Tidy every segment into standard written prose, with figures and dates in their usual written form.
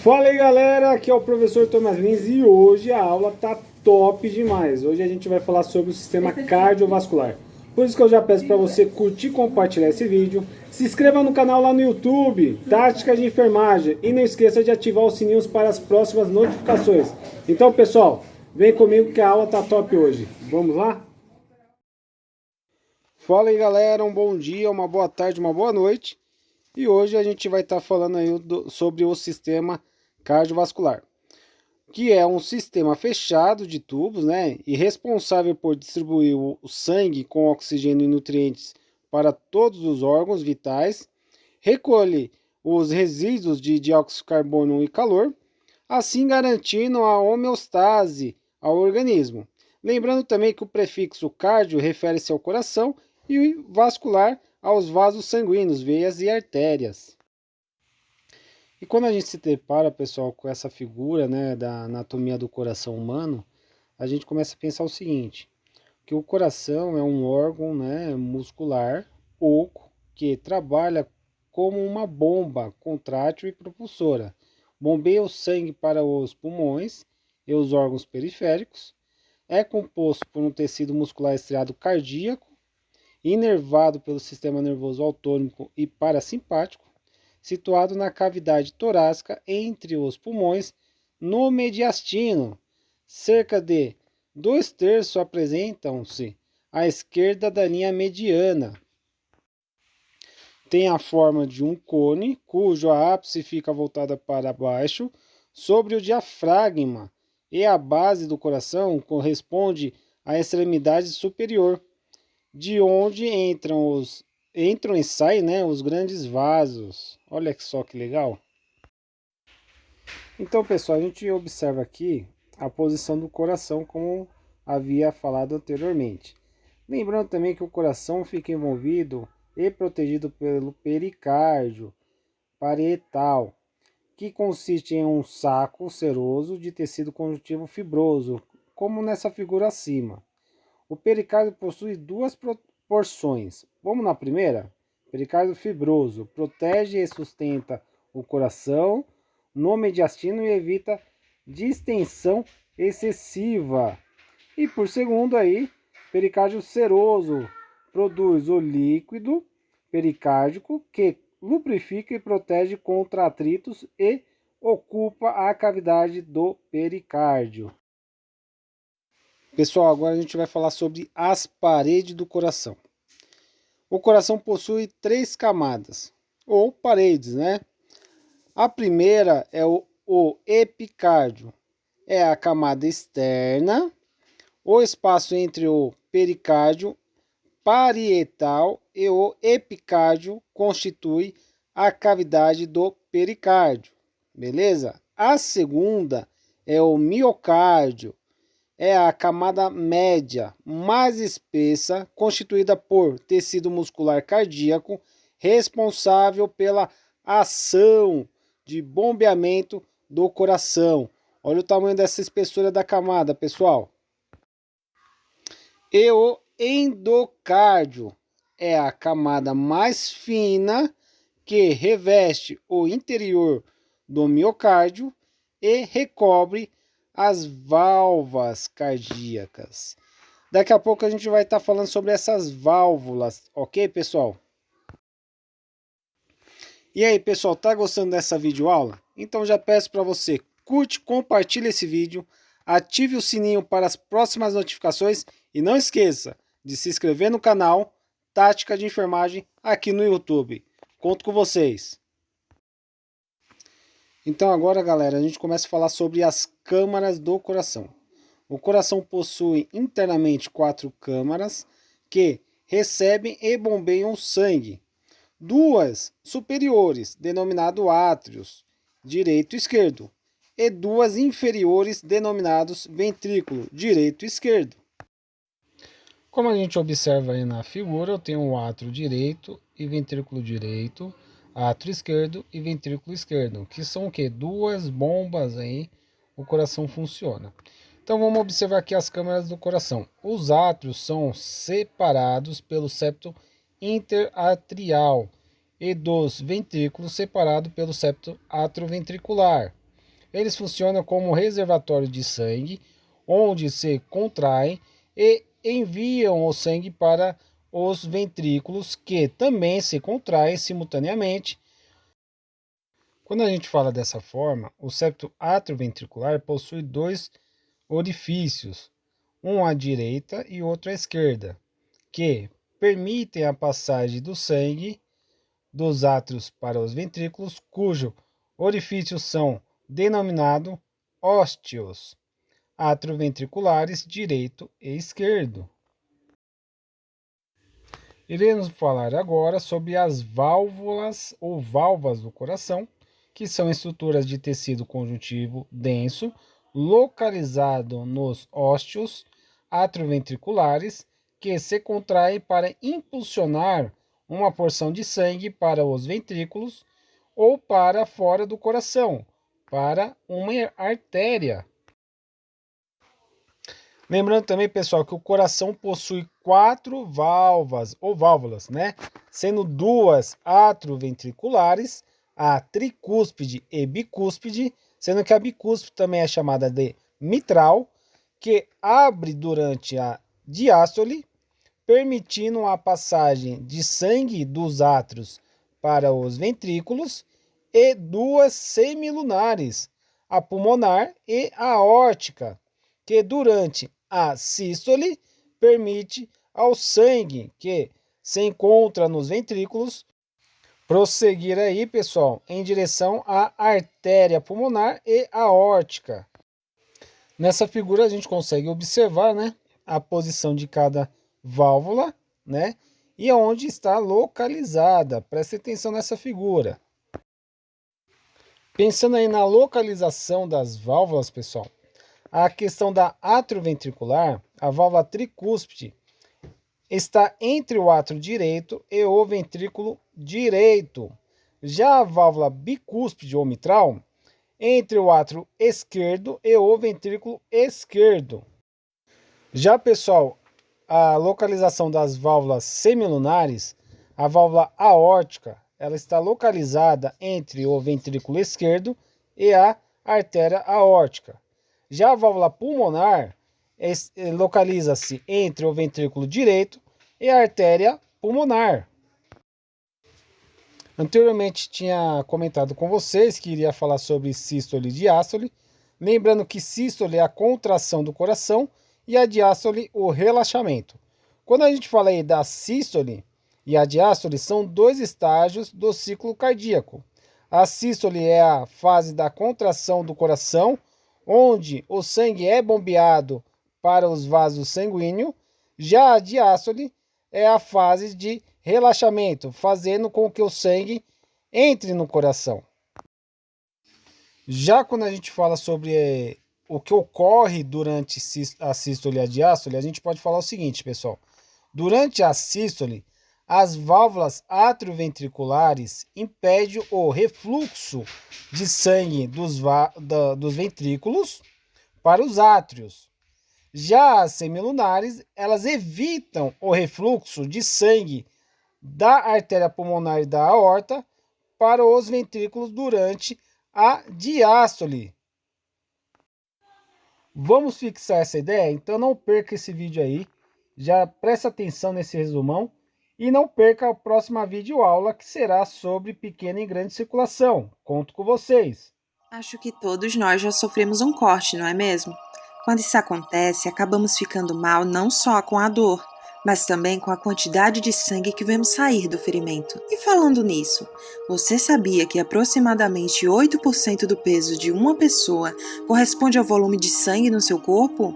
Fala aí galera, aqui é o professor Thomas Lins e hoje a aula tá top demais. Hoje a gente vai falar sobre o sistema cardiovascular. Por isso que eu já peço para você curtir e compartilhar esse vídeo. Se inscreva no canal lá no YouTube, Tática de Enfermagem. E não esqueça de ativar os sininhos para as próximas notificações. Então pessoal, vem comigo que a aula tá top hoje. Vamos lá? Fala aí galera, um bom dia, uma boa tarde, uma boa noite. E hoje a gente vai estar falando aí sobre o sistema cardiovascular, que é um sistema fechado de tubos, né, e responsável por distribuir o sangue com oxigênio e nutrientes para todos os órgãos vitais, recolhe os resíduos de dióxido de carbono e calor, assim garantindo a homeostase ao organismo. Lembrando também que o prefixo cardio refere-se ao coração e vascular aos vasos sanguíneos, veias e artérias. E quando a gente se depara, pessoal, com essa figura, né, da anatomia do coração humano, a gente começa a pensar o seguinte, que o coração é um órgão, né, muscular oco que trabalha como uma bomba contrátil e propulsora. Bombeia o sangue para os pulmões e os órgãos periféricos. É composto por um tecido muscular estriado cardíaco, inervado pelo sistema nervoso autônomo e parasimpático, situado na cavidade torácica entre os pulmões, no mediastino. Cerca de 2/3 apresentam-se à esquerda da linha mediana. Tem a forma de um cone, cujo ápice fica voltada para baixo, sobre o diafragma, e a base do coração corresponde à extremidade superior, de onde entram e saem, né, os grandes vasos. Olha só que legal. Então, pessoal, a gente observa aqui a posição do coração, como havia falado anteriormente. Lembrando também que o coração fica envolvido e protegido pelo pericárdio parietal, que consiste em um saco seroso de tecido conjuntivo fibroso, como nessa figura acima. O pericárdio possui duas porções. Vamos na primeira? Pericárdio fibroso protege e sustenta o coração no mediastino e evita distensão excessiva. E por segundo aí, pericárdio seroso produz o líquido pericárdico que lubrifica e protege contra atritos e ocupa a cavidade do pericárdio. Pessoal, agora a gente vai falar sobre as paredes do coração. O coração possui 3 camadas, ou paredes, né? A primeira é o epicárdio, é a camada externa, o espaço entre o pericárdio parietal e o epicárdio constitui a cavidade do pericárdio, beleza? A segunda é o miocárdio, é a camada média, mais espessa, constituída por tecido muscular cardíaco, responsável pela ação de bombeamento do coração. Olha o tamanho dessa espessura da camada, pessoal. E o endocárdio é a camada mais fina que reveste o interior do miocárdio e recobre as válvulas cardíacas. Daqui a pouco a gente vai estar falando sobre essas válvulas, ok, pessoal? E aí, pessoal, tá gostando dessa videoaula? Então já peço para você, curte, compartilhe esse vídeo, ative o sininho para as próximas notificações e não esqueça de se inscrever no canal Tática de Enfermagem aqui no YouTube. Conto com vocês. Então agora, galera, a gente começa a falar sobre as câmaras do coração. O coração possui internamente 4 câmaras que recebem e bombeiam o sangue. 2 superiores, denominadas átrios, direito e esquerdo, e 2 inferiores, denominados ventrículo, direito e esquerdo. Como a gente observa aí na figura, eu tenho o átrio direito e ventrículo direito, átrio esquerdo e ventrículo esquerdo, que são o quê? 2 bombas aí, o coração funciona. Então vamos observar aqui as câmaras do coração. Os átrios são separados pelo septo interatrial e dos ventrículos separado pelo septo atrioventricular. eles funcionam como reservatório de sangue, onde se contraem e enviam o sangue para os ventrículos, que também se contraem simultaneamente. Quando a gente fala dessa forma, o septo atrioventricular possui dois orifícios, um à direita e outro à esquerda, que permitem a passagem do sangue dos átrios para os ventrículos, cujos orifícios são denominados óstios atrioventriculares direito e esquerdo. Iremos falar agora sobre as válvulas ou válvulas do coração, que são estruturas de tecido conjuntivo denso, localizado nos óstios atrioventriculares, que se contraem para impulsionar uma porção de sangue para os ventrículos ou para fora do coração, para uma artéria. Lembrando também, pessoal, que o coração possui 4 válvulas ou válvulas, né? Sendo 2 atrioventriculares, a tricúspide e bicúspide, sendo que a bicúspide também é chamada de mitral, que abre durante a diástole, permitindo a passagem de sangue dos átrios para os ventrículos, e 2 semilunares, a pulmonar e a aórtica, que durante a sístole permite ao sangue que se encontra nos ventrículos prosseguir aí, pessoal, em direção à artéria pulmonar e aórtica. Nessa figura a gente consegue observar, né, a posição de cada válvula, né, e aonde está localizada. Preste atenção nessa figura. Pensando aí na localização das válvulas, pessoal, a questão da atrioventricular, a válvula tricúspide está entre o átrio direito e o ventrículo direito. Já a válvula bicúspide ou mitral, entre o átrio esquerdo e o ventrículo esquerdo. Já, pessoal, a localização das válvulas semilunares, a válvula aórtica, ela está localizada entre o ventrículo esquerdo e a artéria aórtica. Já a válvula pulmonar localiza-se entre o ventrículo direito e a artéria pulmonar. Anteriormente tinha comentado com vocês que iria falar sobre sístole e diástole. Lembrando que sístole é a contração do coração e a diástole o relaxamento. Quando a gente fala aí da sístole e a diástole, são 2 estágios do ciclo cardíaco. A sístole é a fase da contração do coração, onde o sangue é bombeado para os vasos sanguíneos. Já a diástole é a fase de relaxamento, fazendo com que o sangue entre no coração. Já quando a gente fala sobre o que ocorre durante a sístole e a diástole, a gente pode falar o seguinte, pessoal. Durante a sístole, as válvulas atrioventriculares impedem o refluxo de sangue dos ventrículos para os átrios. Já as semilunares, elas evitam o refluxo de sangue da artéria pulmonar e da aorta para os ventrículos durante a diástole. Vamos fixar essa ideia? Então não perca esse vídeo aí, já presta atenção nesse resumão e não perca a próxima videoaula, que será sobre pequena e grande circulação. Conto com vocês. Acho que todos nós já sofremos um corte, não é mesmo? Quando isso acontece, acabamos ficando mal não só com a dor, mas também com a quantidade de sangue que vemos sair do ferimento. E falando nisso, você sabia que aproximadamente 8% do peso de uma pessoa corresponde ao volume de sangue no seu corpo?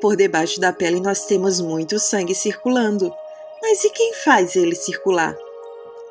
Por debaixo da pele nós temos muito sangue circulando. Mas e quem faz ele circular?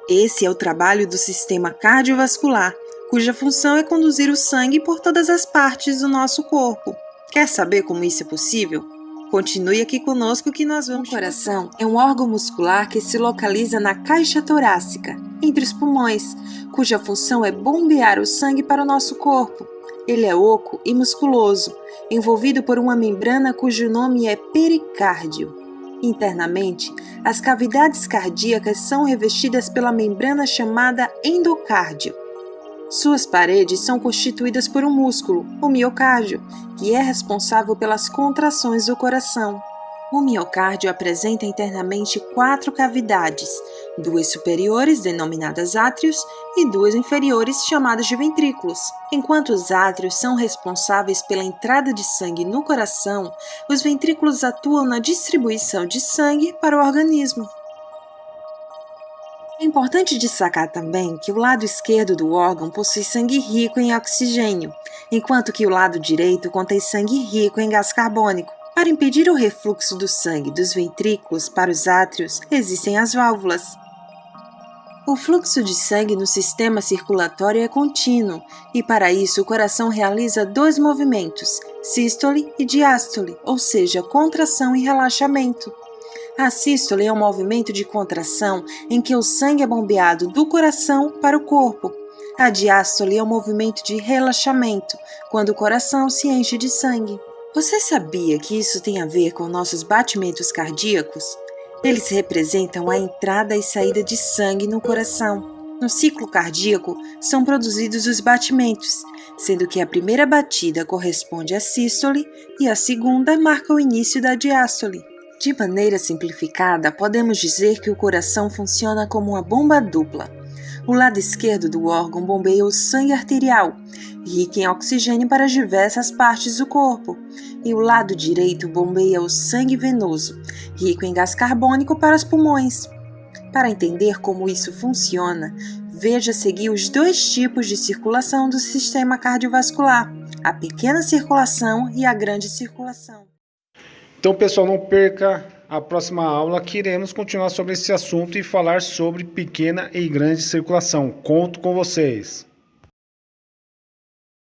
Esse é o trabalho do sistema cardiovascular, cuja função é conduzir o sangue por todas as partes do nosso corpo. Quer saber como isso é possível? Continue aqui conosco que nós vamos. O coração é um órgão muscular que se localiza na caixa torácica, entre os pulmões, cuja função é bombear o sangue para o nosso corpo. Ele é oco e musculoso, envolvido por uma membrana cujo nome é pericárdio. Internamente, as cavidades cardíacas são revestidas pela membrana chamada endocárdio. Suas paredes são constituídas por um músculo, o miocárdio, que é responsável pelas contrações do coração. O miocárdio apresenta internamente 4 cavidades, 2 superiores, denominadas átrios, e 2 inferiores, chamadas de ventrículos. Enquanto os átrios são responsáveis pela entrada de sangue no coração, os ventrículos atuam na distribuição de sangue para o organismo. É importante destacar também que o lado esquerdo do órgão possui sangue rico em oxigênio, enquanto que o lado direito contém sangue rico em gás carbônico. Para impedir o refluxo do sangue dos ventrículos para os átrios, existem as válvulas. O fluxo de sangue no sistema circulatório é contínuo e, para isso, o coração realiza 2 movimentos, sístole e diástole, ou seja, contração e relaxamento. A sístole é um movimento de contração em que o sangue é bombeado do coração para o corpo. A diástole é um movimento de relaxamento, quando o coração se enche de sangue. Você sabia que isso tem a ver com nossos batimentos cardíacos? Eles representam a entrada e saída de sangue no coração. No ciclo cardíaco, são produzidos os batimentos, sendo que a primeira batida corresponde à sístole e a segunda marca o início da diástole. De maneira simplificada, podemos dizer que o coração funciona como uma bomba dupla. O lado esquerdo do órgão bombeia o sangue arterial, rico em oxigênio para as diversas partes do corpo, e o lado direito bombeia o sangue venoso, rico em gás carbônico para os pulmões. Para entender como isso funciona, veja a seguir os 2 tipos de circulação do sistema cardiovascular, a pequena circulação e a grande circulação. Então, pessoal, não perca a próxima aula, que iremos continuar sobre esse assunto e falar sobre pequena e grande circulação. Conto com vocês.